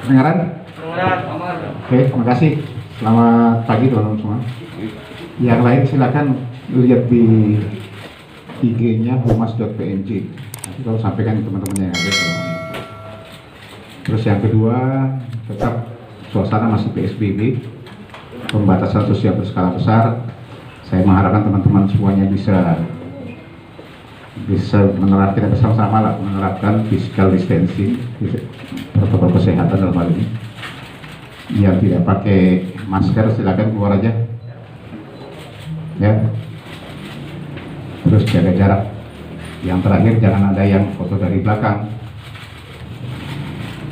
Kedengaran? Oke, terima kasih. Selamat pagi teman-teman semua. Yang lain silakan lihat di IG-nya humas.pnj. Nanti kalau sampaikan ke teman-teman yang ada. Terus yang kedua, tetap suasana masih PSBB, pembatasan sosial berskala besar. Saya mengharapkan teman-teman semuanya bisa menerapkan, kita bersama-sama lah menerapkan physical distancing, protokol kesehatan dalam hal ini. Yang tidak pakai masker silakan keluar aja, ya. Terus jaga jarak. Yang terakhir jangan ada yang foto dari belakang.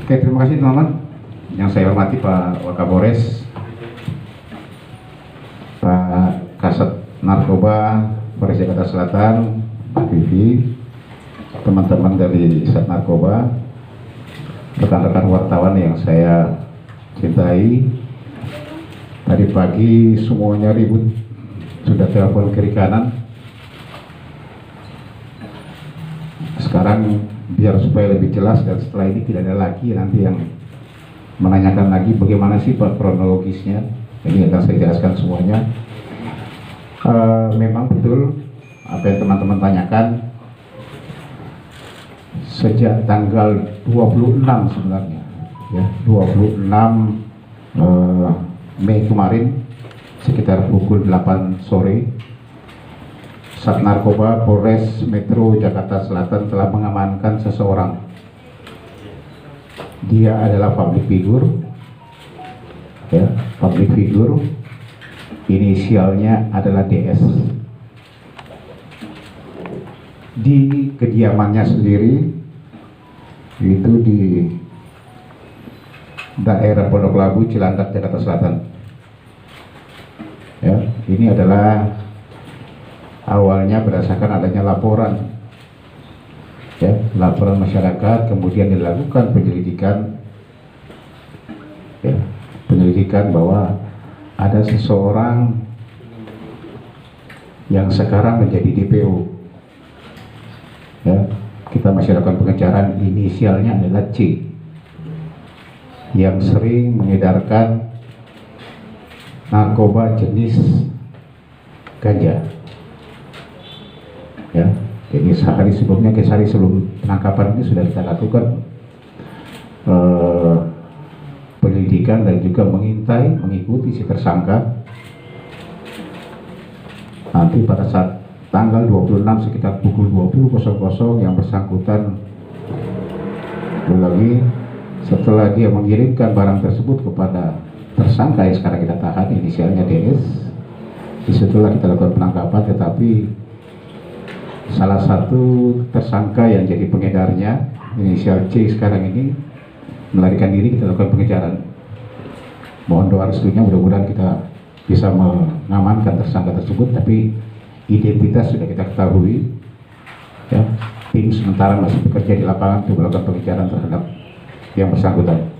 Oke, terima kasih teman-teman. Yang saya hormati Pak Wakapolres, Pak Kasat Narkoba Polres Jakarta Selatan, Pak Vivi, teman-teman dari Sat Narkoba, rekan-rekan wartawan yang saya cintai. Tadi pagi semuanya ribut, sudah telepon kiri kanan. Sekarang biar supaya lebih jelas dan setelah ini tidak ada lagi nanti yang menanyakan lagi bagaimana sih Pak kronologisnya. Ini akan saya jelaskan semuanya. Memang betul apa yang teman-teman tanyakan, sejak tanggal 26 sebenarnya, ya, 26 Mei kemarin sekitar pukul 8 sore, Sat Narkoba Polres Metro Jakarta Selatan telah mengamankan seseorang. Dia adalah public figure, ya, public figure, inisialnya adalah DS. Di kediamannya sendiri, itu di daerah Pondok Labu, Cilandak, Jakarta Selatan. Ya, ini adalah awalnya berdasarkan adanya laporan, ya, laporan masyarakat, kemudian dilakukan penyelidikan, ya, penyelidikan bahwa ada seseorang yang sekarang menjadi DPO. Ya, kita masih lakukan pengejaran, inisialnya adalah C, yang sering mengedarkan narkoba jenis ganja. Ya, jadi sehari sebelumnya, sehari sebelum penangkapan ini sudah kita lakukan penyelidikan dan juga mengintai, mengikuti si tersangka. Nanti pada saat tanggal 26 sekitar pukul 20.00 yang bersangkutan lagi setelah dia mengirimkan barang tersebut kepada tersangka yang sekarang kita tahan, inisialnya DS. Disitulah kita lakukan penangkapan, tetapi salah satu tersangka yang jadi pengedarnya, inisial C sekarang ini, melarikan diri. Kita lakukan pengejaran. Mohon doa restunya, mudah-mudahan kita bisa mengamankan tersangka tersebut, tapi identitas sudah kita ketahui, ya. Tim sementara masih bekerja di lapangan untuk melakukan pengejaran terhadap yang bersangkutan.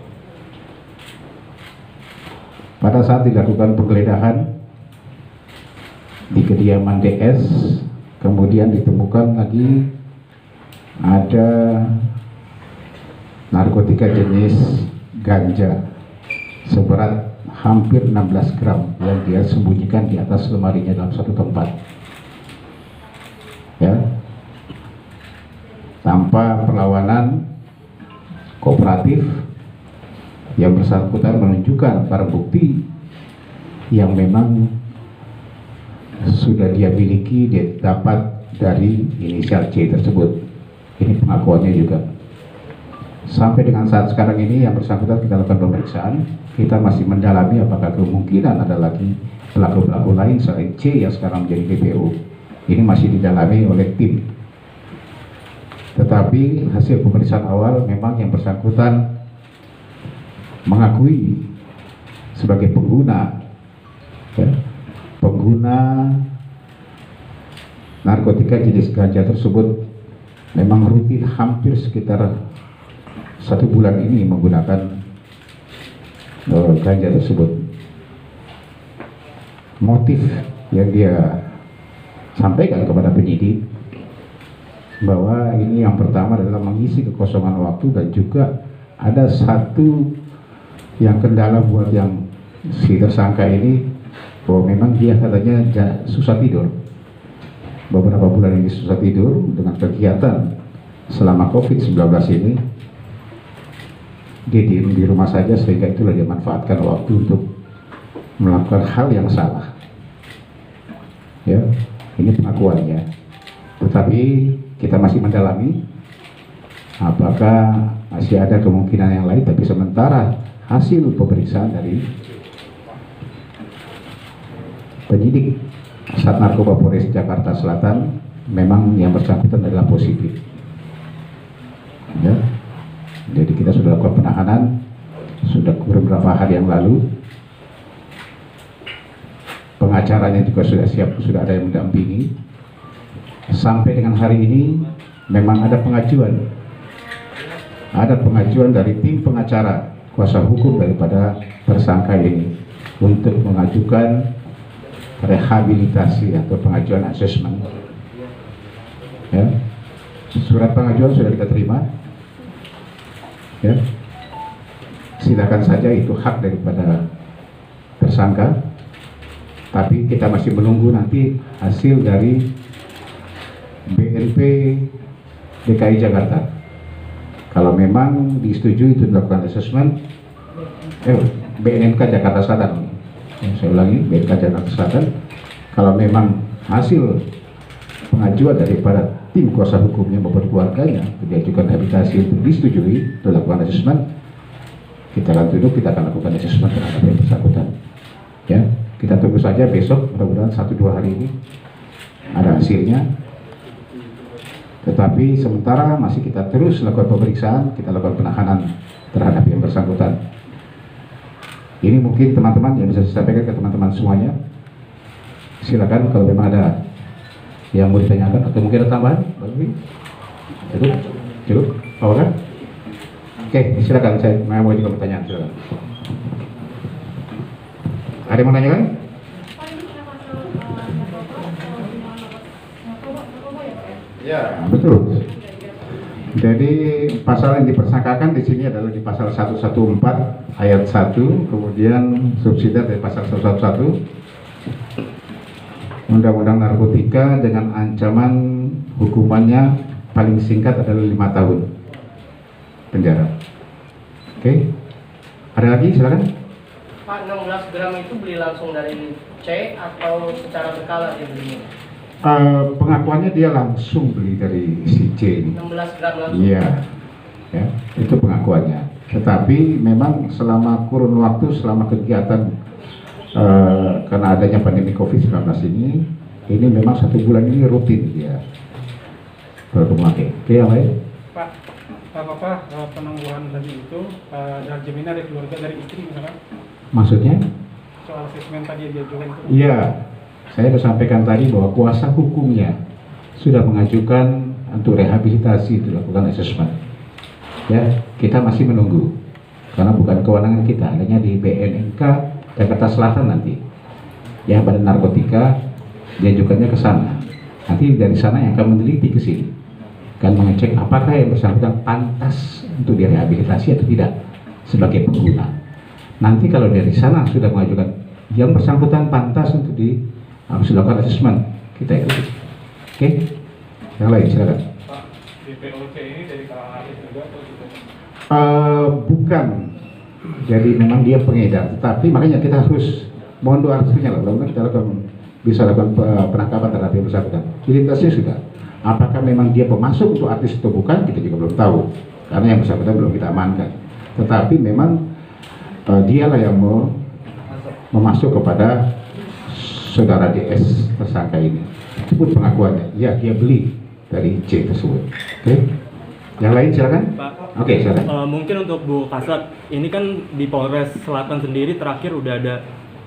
Pada saat dilakukan penggeledahan di kediaman DS, kemudian ditemukan lagi ada narkotika jenis ganja seberat hampir 16 gram yang dia sembunyikan di atas lemarinya dalam satu tempat, ya, tanpa perlawanan kooperatif. Yang bersangkutan menunjukkan barang bukti yang memang sudah dia miliki, dia dapat dari inisial C tersebut. Ini pengakuannya juga. Sampai dengan saat sekarang ini yang bersangkutan kita lakukan pemeriksaan. Kita masih mendalami apakah kemungkinan ada lagi pelaku-pelaku lain selain C yang sekarang menjadi DPO. Ini masih didalami oleh tim. Tetapi hasil pemeriksaan awal memang yang bersangkutan mengakui sebagai pengguna, ya, pengguna narkotika jenis ganja tersebut. Memang rutin hampir sekitar 1 bulan ini menggunakan ganja tersebut. Motif yang dia sampaikan kepada penyidik bahwa ini yang pertama adalah mengisi kekosongan waktu, dan juga ada satu Yang kendala buat yang si tersangka ini, bahwa memang dia katanya susah tidur. Beberapa bulan ini susah tidur dengan kegiatan selama COVID-19 ini. Dia diem di rumah saja, sehingga itulah dia manfaatkan waktu untuk melakukan hal yang salah. Ya, ini pengakuannya. Tetapi kita masih mendalami apakah masih ada kemungkinan yang lain, tapi sementara hasil pemeriksaan dari penyidik Sat Narkoba Polres Jakarta Selatan memang yang bersangkutan adalah positif. Ya. Jadi kita sudah lakukan penahanan sudah beberapa hari yang lalu. Pengacaranya juga sudah siap, sudah ada yang mendampingi. Sampai dengan hari ini memang ada pengajuan dari tim pengacara kuasa hukum daripada tersangka ini untuk mengajukan rehabilitasi atau pengajuan asesmen. Ya. Surat pengajuan sudah kita terima. Ya. Silakan saja, itu hak daripada tersangka. Tapi kita masih menunggu nanti hasil dari BNP DKI Jakarta. Kalau memang disetujui itu dilakukan asesmen, BNNK Jakarta Selatan. Saya ulangi, BNNK Jakarta Selatan. Kalau memang hasil pengajuan daripada tim kuasa hukumnya maupun keluarganya diajukan rehabilitasi untuk disetujui untuk dilakukan asesmen, kita akan tunduk, kita akan lakukan asesmen terhadap yang bersangkutan. Ya. Kita tunggu saja besok, mudah-mudahan 1-2 hari ini ada hasilnya. Tetapi sementara masih kita terus lakukan pemeriksaan, kita lakukan penahanan terhadap yang bersangkutan. Ini mungkin teman-teman yang bisa saya sampaikan ke teman-teman semuanya. Silakan kalau memang ada yang mau ditanyakan atau mungkin ada tambahan. Cukup, Pak. Oke, silakan, saya mau juga pertanyaan. Silakan. Ada yang mau nanya kan? Ya, betul. Jadi pasal yang dipersangkakan di sini adalah di pasal 114 ayat 1, kemudian subsidiar dari pasal 111 Undang-Undang Narkotika dengan ancaman hukumannya paling singkat adalah 5 tahun penjara. Oke. Ada lagi, silakan. Pak, 16 gram itu beli langsung dari C atau secara berkala dia belinya? Pengakuannya dia langsung beli dari si C ini. 16 gram langsung? Iya, ya, itu pengakuannya. Tetapi memang selama kurun waktu, selama kegiatan karena adanya pandemi COVID-19 ini memang 1 bulan ini rutin dia berpemakai. Oke, yang lain? Pak, apakah penangguhan tadi itu dan jaminan dari keluarga, dari istri misalkan? Maksudnya? Soal asesmen tadi yang diajukan itu? Iya, saya sudah sampaikan tadi bahwa kuasa hukumnya sudah mengajukan untuk rehabilitasi dilakukan asesmen. Ya, kita masih menunggu karena bukan kewenangan kita, adanya di BNNK Jakarta Selatan nanti. Ya, Badan Narkotika diajukannya ke sana. Nanti dari sana yang akan meneliti ke sini, akan mengecek apakah yang bersangkutan pantas untuk direhabilitasi atau tidak sebagai pengguna. Nanti kalau dari sana sudah mengajukan yang bersangkutan pantas untuk harus dilakukan asesmen, kita ikuti. Oke? Yang lain silakan. Pak, DPOC ini dari kalangan artis juga atau juga? Bukan. Jadi memang dia pengedar, tetapi makanya kita harus mohon doa restunya lah, mudah-mudahan kita bisa lakukan penangkapan terhadap yang bersangkutan. Identitasnya sudah. Apakah memang dia pemasok untuk artis atau bukan, kita juga belum tahu, karena yang bersangkutan belum kita amankan. Tetapi memang dialah yang mau memasuk kepada saudara DS tersangka ini. Itu pun pengakuannya, ya dia beli dari C tersebut. Oke? Yang lain silakan. Pak, Oke, silakan. Mungkin untuk Bu Kasat, ini kan di Polres Selatan sendiri terakhir udah ada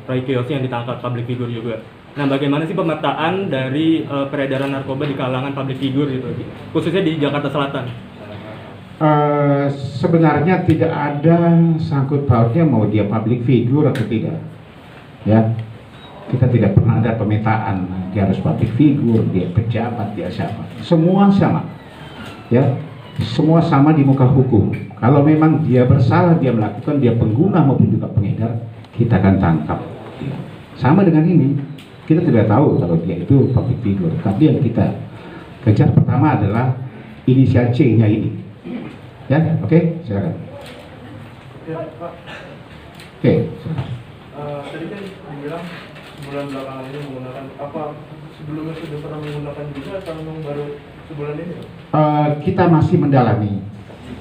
Roy Kiyoshi yang ditangkap, public figure juga. Nah, bagaimana sih pemetaan dari peredaran narkoba di kalangan public figure gitu, khususnya di Jakarta Selatan? Sebenarnya tidak ada sangkut pautnya mau dia public figure atau tidak. Ya, kita tidak pernah ada pemetaan dia harus public figure, dia pejabat, dia siapa. Semua sama. Ya, semua sama di muka hukum. Kalau memang dia bersalah, dia melakukan, dia pengguna maupun juga pengedar, kita akan tangkap. Sama dengan ini, kita tidak tahu kalau dia itu public figure, tapi yang kita kejar pertama adalah inisial C-nya ini. Ya, oke, silakan. Ya, Pak. Oke. Tadi kan dibilang sebulan belakangan ini menggunakan apa, sebelumnya sudah pernah menggunakan juga atau memang baru sebulan ini? Kita masih mendalami,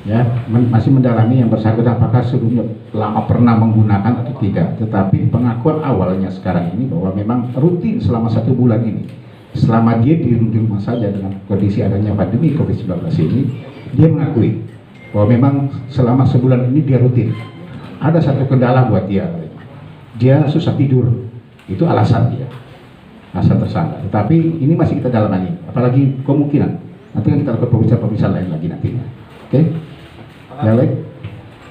ya, masih mendalami yang bersangkutan apakah sebelumnya lama pernah menggunakan atau tidak. Tetapi pengakuan awalnya sekarang ini bahwa memang rutin selama 1 bulan ini, selama dia di rumah saja dengan kondisi adanya pandemi COVID-19 ini, dia mengakui bahwa memang selama sebulan ini dia rutin. Ada satu kendala buat dia susah tidur, itu alasan dia, alasan tersangka. Tetapi ini masih kita dalami, apalagi kemungkinan nanti kan kita lakukan pemeriksaan lain lagi nantinya. Oke? Yang lain?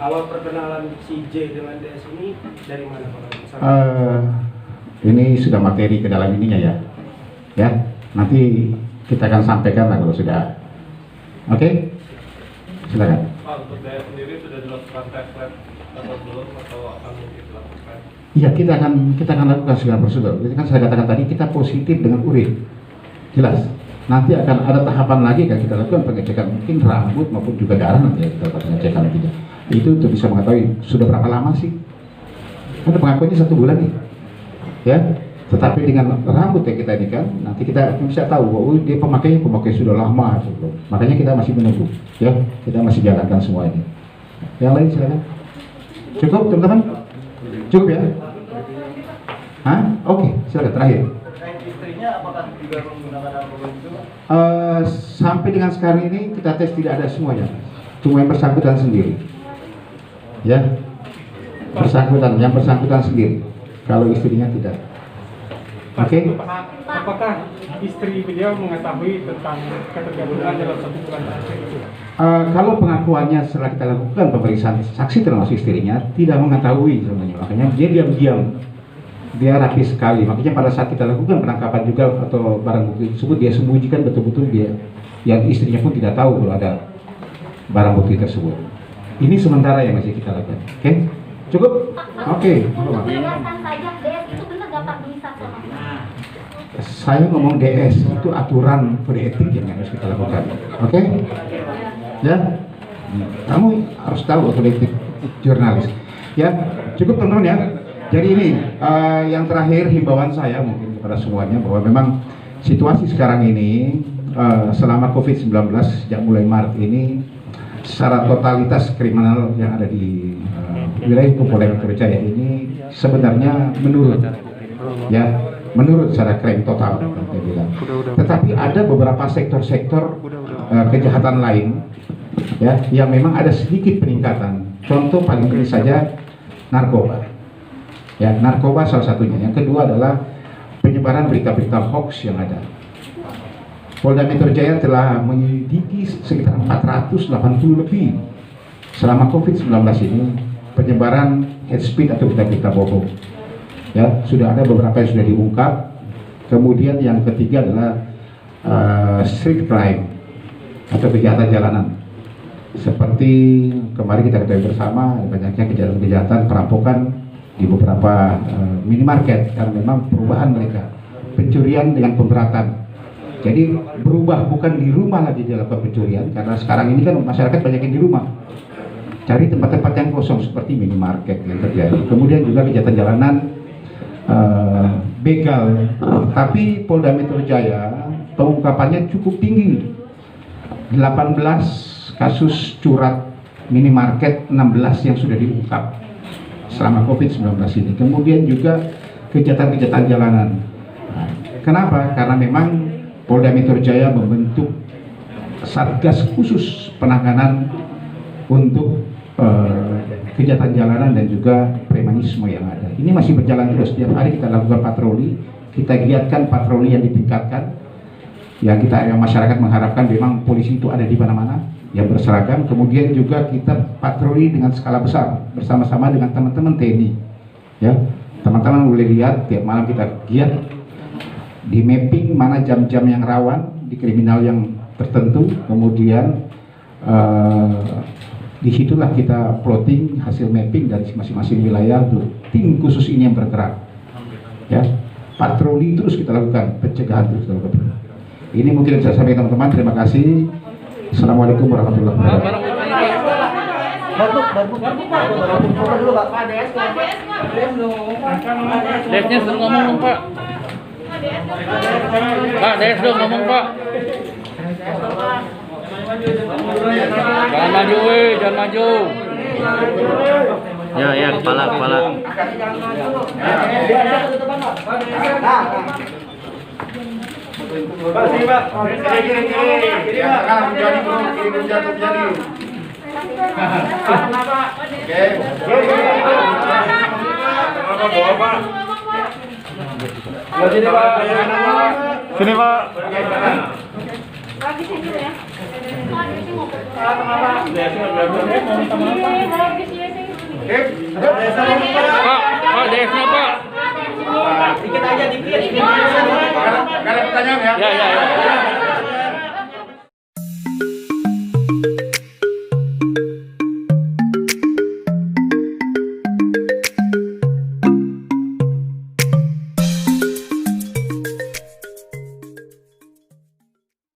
Awal perkenalan si J dengan DS ini dari mana Pak? Ini sudah materi ke dalam ininya ya. Ya, nanti kita akan sampaikan lah kalau sudah. Oke? Silakan. Pak, untuk daya sendiri sudah dilakukan tes lab atau belum atau akan mungkin dilakukan? Iya, kita akan lakukan segala prosedur. Jadi kan saya katakan tadi kita positif dengan urin. Jelas. Nanti akan ada tahapan lagi kan kita lakukan pengecekan mungkin rambut maupun juga darah nanti ya, kita lakukan pengecekan tidak. Itu untuk bisa mengetahui sudah berapa lama sih. Ada pengakuannya 1 bulan nih. Ya. Tetapi dengan rambut yang kita ini kan nanti kita bisa tahu bahwa dia pemakai sudah lama gitu. Makanya kita masih menunggu ya. Kita masih jalankan semua ini. Yang lain silakan. Cukup teman-teman? Cukup ya? Hah? Oke, silakan terakhir. Istrinya apakah juga menggunakan narkoba juga? Sampai dengan sekarang ini kita tes tidak ada semuanya, cuma yang bersangkutan sendiri. Ya, yang bersangkutan sendiri. Kalau istrinya tidak. Oke. Apakah istri beliau mengetahui tentang ketergantungan dalam 1 bulan terakhir itu? Kalau pengakuannya setelah kita lakukan pemeriksaan saksi termasuk istrinya tidak mengetahui sebenarnya, makanya dia diam-diam, dia rapi sekali. Makanya pada saat kita lakukan penangkapan juga atau barang bukti tersebut dia sembunyikan betul-betul dia, yang istrinya pun tidak tahu kalau ada barang bukti tersebut. Ini sementara yang masih kita lakukan. Oke, cukup? Oke. Penjelasan saja DS itu benar gak Pak bisa sama? Saya ngomong DS itu aturan kode etik yang harus kita lakukan. Oke? Ya, kamu harus tahu kode etik jurnalis. Ya, cukup teman-teman ya. Jadi ini yang terakhir himbauan saya mungkin kepada semuanya bahwa memang situasi sekarang ini selama COVID-19 sejak mulai Maret ini secara totalitas kriminal yang ada di wilayah Polda Metro Jaya ini sebenarnya menurun. Ya, menurut secara klaim total, saya bilang. Tetapi ada beberapa sektor-sektor kejahatan lain, ya, yang memang ada sedikit peningkatan. Contoh paling kecil saja narkoba. Ya, narkoba salah satunya. Yang kedua adalah penyebaran berita-berita hoax yang ada. Polda Metro Jaya telah menyelidiki sekitar 480 lebih selama COVID-19 ini penyebaran hate speech atau berita-berita bohong. Ya, sudah ada beberapa yang sudah diungkap. Kemudian yang ketiga adalah street crime atau kejahatan jalanan. Seperti kemarin kita ketahui bersama banyaknya kejahatan perampokan di beberapa minimarket karena memang perubahan mereka, pencurian dengan pemberatan. Jadi berubah bukan di rumah lagi dilakukan pencurian karena sekarang ini kan masyarakat banyak yang di rumah. Cari tempat-tempat yang kosong seperti minimarket yang terjadi. Kemudian juga kejahatan jalanan, begal, tapi Polda Metro Jaya pengungkapannya cukup tinggi. 18 kasus curat minimarket, 16 yang sudah diungkap selama COVID-19 ini. Kemudian juga kejahatan-kejahatan jalanan. Nah, kenapa? Karena memang Polda Metro Jaya membentuk Satgas khusus penanganan untuk kejahatan jalanan dan juga premanisme yang ada. Ini masih berjalan terus. Setiap hari kita lakukan patroli, kita giatkan patroli yang ditingkatkan. Yang masyarakat mengharapkan memang polisi itu ada di mana-mana yang berseragam. Kemudian juga kita patroli dengan skala besar bersama-sama dengan teman-teman TNI. Ya, teman-teman boleh lihat tiap malam kita giat di mapping mana jam-jam yang rawan di kriminal yang tertentu. Kemudian Disitulah kita plotting hasil mapping dari masing-masing wilayah untuk tim khusus ini yang bergerak. Ya, patroli terus kita lakukan, pencegahan terus kita lakukan. Ini mungkin saya sampaikan teman-teman. Terima kasih. Assalamualaikum warahmatullahi wabarakatuh. Desnya suruh ngomong Pak. Pak, Des dong ngomong Pak. Jangan maju, jangan maju. Ya, kepala. Pak, sini Pak. Kiri Pak. Menjadi bro, kiri menjadi. Sini Pak. Pak, DS-nya Pak. Dikit aja, dikit. Gak ada pertanyaan ya? Ya.